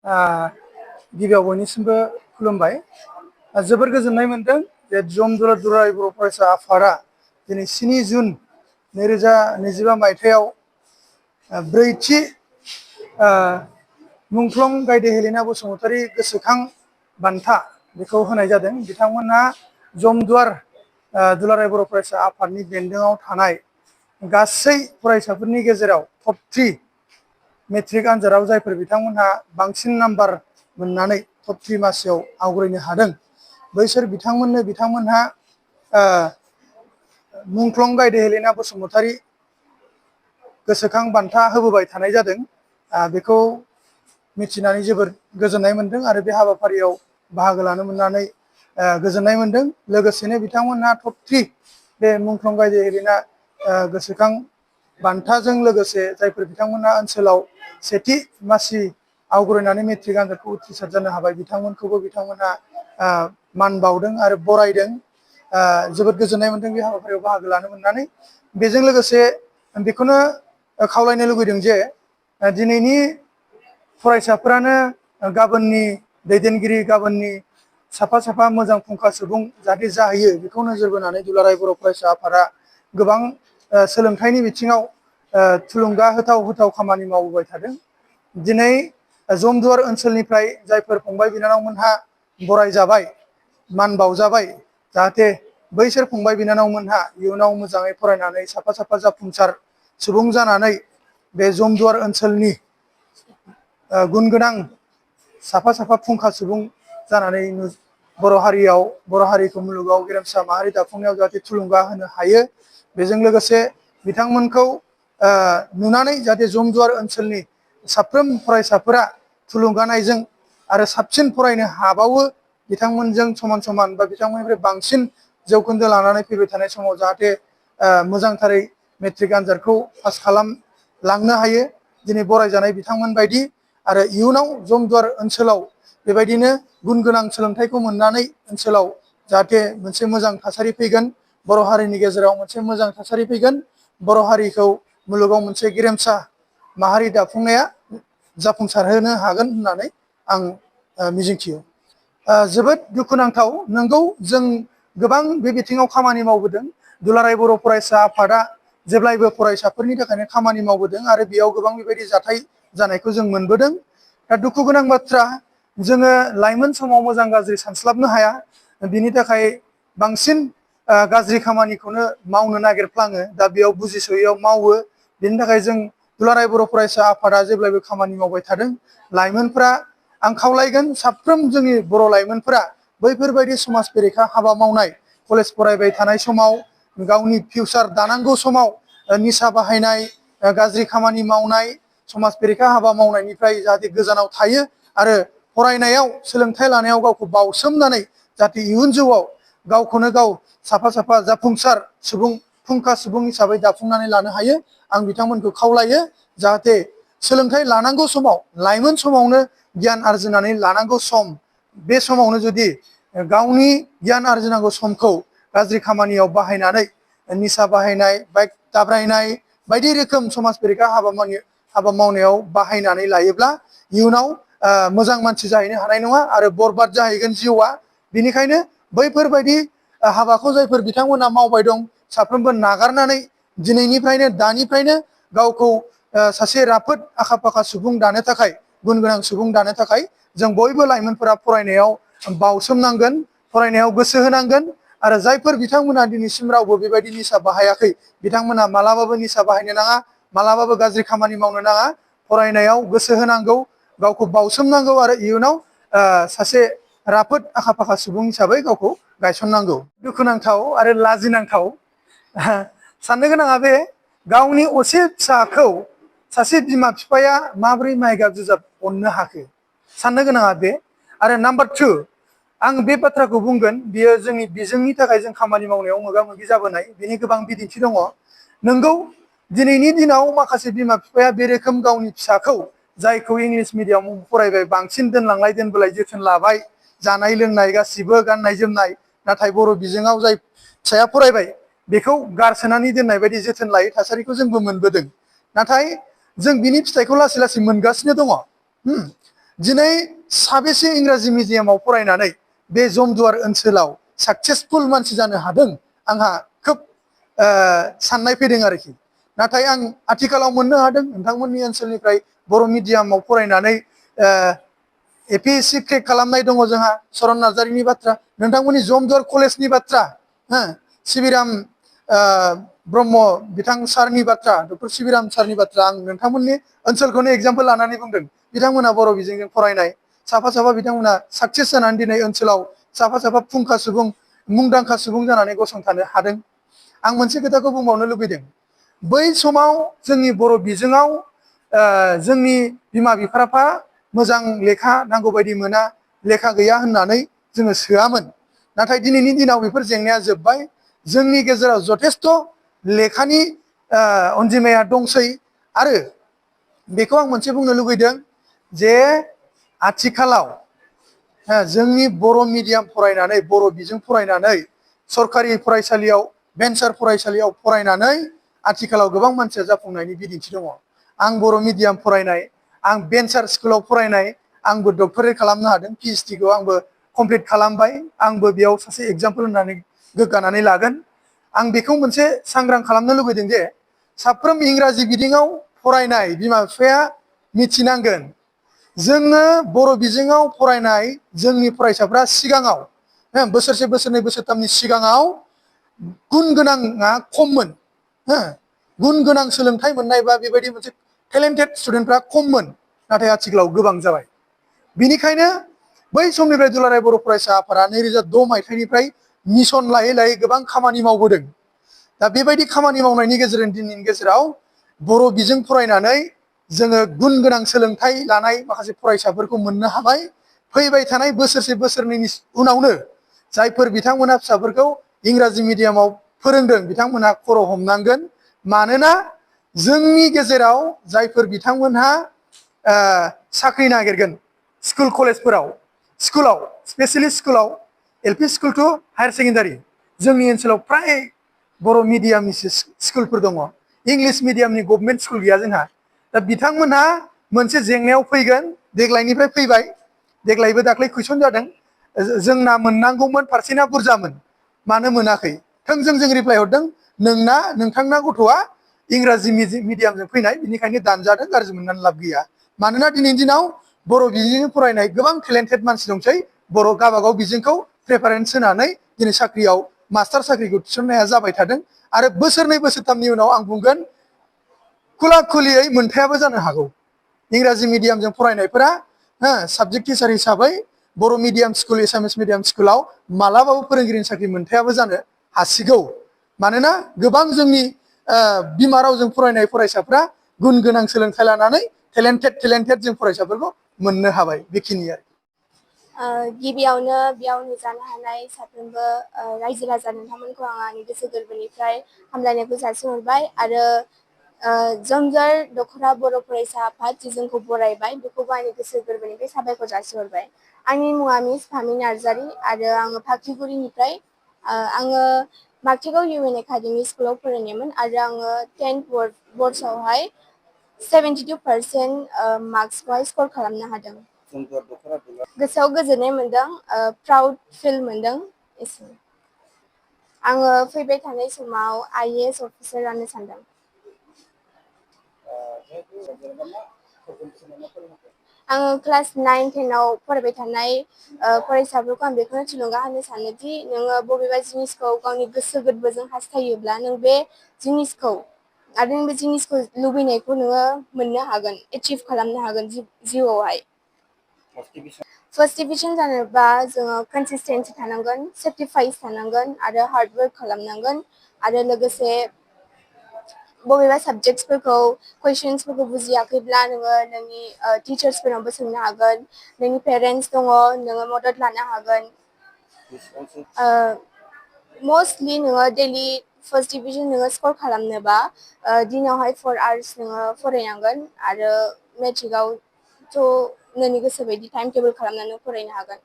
गिबियाव बयनिसिमबो खुलुमबाय। जोबोर गोजोननाय मोनदों जे जम दुलाराय बर' फरायसा आफादा दिनै 7 जुन 2025 मायथाइयाव ब्रैथि मुंख्लं गायदे हेलेना बसुमतारी गोसोखां बान्था बेखौ होनाय जादों। बिथांमोनहा जमदुवार दुलाराय बर' फरायसा आफादनि बेन्दोङाव थानाय गासै फरायसाफोरनि गेजेराव टप 3 मेट्रिक आनजादाव जायफोर बिथांमोनहा बांसिन नाम्बार मोननानै टप 3 मासियाव आवग्रिनो हादों, बैसोर बिथांमोनहा मुंख्लं गायदे हेलेना बसुमतारी गोसोखां बान्था होबोबाय थानाय जादों। बेखौ मिथिनानै जोबोर गोजोननाय मोनदों आरो बे हाबाफारियाव बाहागो लानो मोननानै गोजोननाय मोनदों। लोगोसेनो बिथांमोनहा टप 3 बे मुंख्लं गायदे हेलेना गोसोखां बान्थाजों लोगोसे जायफोर बिथांमोना ओनसोलाव सेथि मासि आवग्रिनानै मेट्रिक आनजादखौ उथ्रिसार जानो हाबाय, बिथांमोनखौबो बिथांमोनहा मान बावदों आरो बरायदों। जोबोद गोजोननाय मोनदों बे हाबाफारियाव बाहागो लानो मोननानै। बेजों लोगोसे बेखौनो खावलायनो लुबैदों जे दिनैनि फरायसाफोरानो गाबोननि दैदेनगिरि, गाबोननि साफा मोजां फुंखा सुबुं जाहाथे जाहैयो, बेखौ नोजोर बोनानै दुलाराय बर' फरायसा आफादा गोबां सोलोंथाइनि बिथिङाव थुलुंगा होथाव खामानि मावबोबाय थादों। दिनै जमदुवार ओनसोलनिफ्राय जायफोर फंबाय बिनानावमोनहा बरायजाबाय, मान बावजाबाय, जाहाथे बैसोर फंबाय बिनानावमोनहा इयुनाव मोजाङै फरायनानै साफा जाफुंसार सुबुं जानानै बे जमदुवार ओनसोलनि गुन गोनां साफा फुंखा सुबुं जानानै बर' हारिखौ मुलुगाव गेरेमसा माहारि दाफुंनायाव जाहाथे थुलुंगा होनो हायो। बेजों लोगोसे बिथांमोनखौ नुनानै जाहाथे जमदुवार ओनसोलनि साफ्रोम फरायसाफोरा थुलुंगानायजों आरो साबसिन फरायनो हाबावो, बिथांमोनजों समान बा बिथांमोननिफ्राय बांसिन जौखोन्दो लानानै फैबाय थानाय समाव जाहाथे मोजांथारै मेट्रिक आनजादखौ पास खालामलांनो हायो। दिनै बरायजानाय बिथांमोन बायदि आरो इयुनाव जमदुवार ओनसोलाव बेबायदिनो गुन गोनां सोलोंथाइखौ मोननानै ओनसोलाव जाहाथे मोनसे मोजां थासारि फैगोन, बर' हारिनि गेजेराव मोनसे मोजां थासारि फैगोन, बर' हारिखौ मुलुगाव मोनसे गेरेमसा माहारि दाफुंनाया जाफुंसारहोनो हागोन होननानै आं मिजिंथियो। जोबोद दुखुनांथाव, नंगौ जों गोबां बे बिथिङाव खामानि मावबोदों। दुलाराय बर' फरायसा आफादा जेब्लायबो फरायसाफोरनि थाखायनो खामानि मावबोदों आरो बेयाव गोबां बेबायदि जाथाय जानायखौ जों मोनबोदों। दा दुखु गोनां बाथ्रा, जोङो लाइमोन समाव मोजां गाज्रि सानस्लाबनो हाया, बिनि थाखाय बांसिन गाज्रि खामानिखौनो मावनो नागिरफ्लाङो। दा बेयाव बुजिस'यैयाव मावो। बेनि थाखाय जों दुलाराय बर' फरायसा आफादा जेब्लायबो खामानि मावबाय थादों। लाइमोनफ्रा, आं खावलायगोन साफ्रोम जोंनि बर' लाइमोनफोरा बैफोरबायदि समाज बेरेखा हाबा मावनाय, कलेज फरायबाय थानाय समाव, गावनि फिउचार दानांगौ समाव निसा बाहायनाय, गाज्रि खामानि मावनाय, समाज बेरेखा हाबा मावनायनिफ्राय जाहाथे गोजानाव थायो आरो फरायनायाव, सोलोंथाइ लानायाव गावखौ बावसोमनानै जाहाथे इयुन जिउआव गावखौनो गाव साफा जाफुंसार सुबुं, फुंखा सुबुं हिसाबै दाफुंनानै लानो हायो। आं बिथांमोनखौ खावलायो जाहाथे सोलोंथाइ लानांगौ समाव, लाइमोन समावनो गियान आरजिनानै लानांगौ सम, बे समावनो जुदि गावनि गियान आरजिनांगौ समखौ गाज्रि खामानियाव बाहायनानै निसा बाहायनाय, बाइक दाब्रायनाय, बायदि रोखोम समाज बेरेखा हाबा मावनायाव बाहायनानै लायोब्ला इयुनाव मोजां मानसि जाहैनो हानाय नङा आरो बरबाद जाहैगोन जिउआ। बेनिखायनो बैफोरबायदि हाबाखौ जायफोर बिथांमोना मावबाय दं, साफ्रोमबो नागारनानै दिनैनिफ्रायनो, दानिफ्रायनो गावखौ सासे राफोद आखा फाखा सुबुं दानो थाखाय, गुन गोनां सुबुं दानो थाखाय जों बयबो लाइमोनफोरा फरायनायाव बावसोमनांगोन, फरायनायाव गोसो होनांगोन। आरो जायफोर बिथांमोना दिनैसिम रावबो बेबायदि निसा बाहायाखै, बिथांमोना मालाबाबो निसा बाहायनो नाङा, मालाबाबो गाज्रि खामानि मावनो नाङा, फरायनायाव गोसो होनांगौ, गावखौ बावसोमनांगौ आरो इयुनाव सासे राफोद आखा फाखा सुबुं हिसाबै गावखौ गायसननांगौ। दुखुनांथाव आरो लाजिनांथाव साननो गोनाङा बे, गावनि असे फिसाखौ सासे बिमा बिफाया माबोरै माइगाब जुजाब अननो हाखो, साननो गोनाङा बे। आरो नाम्बार 2, आं बे बाथ्राखौ बुंगोन, बियो जोंनि बिजोंनि थाखाय जों खामानि मावनायाव मोगा मोगि जाबोनाय, बिनि गोबां बिदिन्थि दङ। नोंगौ, दिनैनि दिनाव माखासे बिमा बिफाया बे रोखोम गावनि फिसाखौ, जायखौ इंलिस मिडियामाव फरायबाय, बांसिन दोनलांलाय दोनबोलाय जोथोन लाबाय, जानाय लोंनाय गासिबो, गाननाय जोमनाय, नाथाय बर' बिजोङाव जाय फिसाया फरायबाय बेखौ गारसोनानै दोननाय बायदि जोथोन लायै थासारिखौ जोंबो मोनबोदों। नाथाय जों बिनि फिथाइखौ लासै लासै मोनगासिनो दङ। दिनै साबेसे इंराजि मिडियामाव फरायनानै बे जमदुवार ओनसोलाव साक्सेसफुल मानसि जानो हादों आंहा खोब साननाय फैदों आरोखि। नाथाय आं आथिखालाव मोननो हादों नोंथांमोननि ओनसोलनिफ्राय बर' मिडियामाव फरायनानै APSC क्रेक खालामनाय दङ जोंहा सरन नार्जारिनि बाथ्रा, नोंथांमोननि जमदुवार कलेजनि बाथ्रा, सिबिराम ब्रह्म बिथां सारनि बाथ्रा, डक्टर सिबिराम सारनि बाथ्रा आं नोंथांमोननि ओनसोलखौनो एग्जाम्पल लानानै बुंदों। बिथांमोना बर' बिजोंजों फरायनाय साफा साफा बिथांमोना साक्सेस जानानै दिनै ओनसोलाव साफा साफा फुंखा सुबुं मुंदांखा सुबुं जानानै गसंथानो हादों। आं मोनसे खोथाखौ बुंबावनो लुबैदों, बै समाव जोंनि बर' बिजोङाव जोंनि बिमा बिफाफ्रा मोजां लेखा नांगौ बायदि मोना, लेखा गैया होननानै जोङो सोआमोन। नाथाय दिनैनि दिनाव बेफोर जेंनाया जोब्बाय, जोंनि गेजेराव जथेस्थ' लेखानि अनजिमाया दंसै। आरो बेखौ आं मोनसे बुंनो लुबैदों जे आथिखालाव जोंनि बर' मिडियाम फरायनानै बर' बिजों फरायनानै सरकारि फरायसालियाव भेन्सार फरायसालियाव फरायनानै आथिखालाव गोबां मानसिया जाफुंनायनि बिदिन्थि दङ। आं बर' मिडियाम फरायनाय, आं भेन्सार स्कुलाव फरायनाय, आंबो डक्टरेट खालामनो हादों, PhD खौ आंबो कमप्लिट खालामबाय। आंबो बेयाव सासे एग्जाम्पल होननानै गोग्गानानै लागोन। आं बेखौ मोनसे सांग्रां खालामनो लुबैदों जे साफ्रोम इंराजि बिजोङाव फरायनाय बिमा बिफाया मिथिनांगोन, जोङो बर' बिजोङाव फरायनाय जोंनि फरायसाफ्रा सिगाङाव बोसोरसे बोसोरनै बोसोरथामनि सिगाङाव गुन गोनाङा खममोन। गुन गोनां सोलोंथाइ मोननाय बा बेबायदि मोनसे टेलेन्टेड स्टुडेन्टफ्रा खममोन, नाथाय आथिखालाव गोबां जाबाय। बिनिखायनो बै समनिफ्राय दुलाराय बर' फरायसा आफादा 2006 मायथाइनिफ्राय मिसन लायै लायै गोबां खामानि मावबोदों। दा बेबायदि खामानि मावनायनि गेजेरजों दिनैनि गेजेराव बर' बिजों फरायनानै जोङो गुन गोनां सोलोंथाइ लानाय माखासे फरायसाफोरखौ मोननो हाबाय। फैबाय थानाय बोसोरसे बोसोरनैनि उनावनो जायफोर बिथांमोना फिसाफोरखौ इंराजि मिडियामाव फोरोंदों बिथांमोनहा खर' हमनांगोन। मानोना जोंनि गेजेराव जायफोर बिथांमोनहा साख्रि नागिरगोन स्कुल कलेजफोराव, स्कुलाव स्पेसियेलि स्कुलाव LP school to higher secondary जोंनि ओनसोलाव फ्राय बर' मिडियामनिसो स्कुलफोर दङ। इंलिस मिडियामनि गभमेन्ट स्कुल गैया जोंहा। दा बिथांमोनहा मोनसे जेंनायाव फैगोन, देग्लायनिफ्राय फैबाय, देग्लायबो दाख्लै कुइसन जादों, जोंना मोननांगौमोन पारसेन्टआ बुरजामोन, मानो मोनाखै? थोंजों जों रिप्लाइ हरदों, नोंथांना गथ'आ इंराजि मिडियामजों फैनाय, बिनिखायनो दानजादों, गाज्रि मोननानै लाब गैया। मानोना दिनैनि दिनाव बर' बिजोंजों फरायनाय गोबां टेलेन्टेड मानसि दंसै, बर' गावबागाव बिजोंखौ प्रेफारेन्स होनानै दिनै साख्रियाव मास्टार साख्रिखौ थिसननाया जाबाय थादों। आरो बोसोरनै बोसोरथामनि उनाव आं बुंगोन खुला खुलियै मोनथायाबो जानो हागौ। इंराजि मिडियामजों फरायनायफोरा साबजेक्ट टिचार हिसाबै बर' मिडियाम स्कुल एसामिस मिडियाम स्कुलाव मालाबाबो फोरोंगिरिनि साख्रि मोनथायाबो जानो हासिगौ। मानोना गोबां जोंनि बिमा रावजों फरायनाय फरायसाफ्रा गुन गोनां सोलोंथाइ लानानै टेलेन्टेड जों फरायसाफोरखौ मोननो हाबाय। बेखिनि आरो गिबियावनो बेयाव नुजानो हानाय साफ्रोमबो रायजो राजा नोंथांमोनखौ आं आंनि गोसो गोरबोनिफ्राय हामलायनायखौ जासिहरबाय। आरो जमदुवार दख'रा बर' फरायसा आफाद जि जोंखौ बरायबाय, बेखौबो आंनि गोसो गोरबोनिफ्राय साबायखर जासिहरबाय। आंनि मुङा मिस फामि नार्जारि आरो आङो फाख्रिगुरिनिफ्राय आङो मार्टिगाव UN एकाडेमि स्कुलाव फरायनायमोन आरो आङो 10th बर्ड्सआवहाय 72% मार्क्सखौहाय स्कर खालामनो हादों। गोसोआव गोजोननाय मोन्दों, प्राउड फिल मोन्दों। एसेनो आङो फैबाय थानाय समाव IAS अफिसार जानो सानदों। आङो क्लास 9-10 आव फरायबाय थानाय फरायसाफोरखौ आं बेखौनो थुलुंगा होनो सानोदि नोङो बबेबा जिनिसखौ गावनि गोसो गोरबोजों हास्थायोब्ला नों बे जिनिसखौ आरो नों बे जिनिसखौ लुबैनायखौ नोङो मोननो हागोन, एचिभ खालामनो हागोन जिउआवहाय। फार्स्ट डिभिजन जानोबा जोङो कनसिसटेन्सि थानांगोन, सेक्रिफाइस थानांगोन आरो हार्डवर्क खालामनांगोन। आरो लोगोसे बबेबा साबजेक्टसफोरखौ कुइसन्सफोरखौ बुजियाखैब्ला नोङो नोंनि टिचार्सफोरनावबो सोंनो हागोन, नोंनि पेरेन्टस दङ, नोङो मदद लानो हागोन। मस्टलि नोङो डेलि फार्स्ट डिभिजन नोङो स्कर खालामनोबा दिनावहाय 4 आवार्स नोङो फरायनांगोन। आरो मेट्रिकआव थ' नोंनि गोसो बायदि टाइम टेबोल खालामनानै फरायनो हागोन।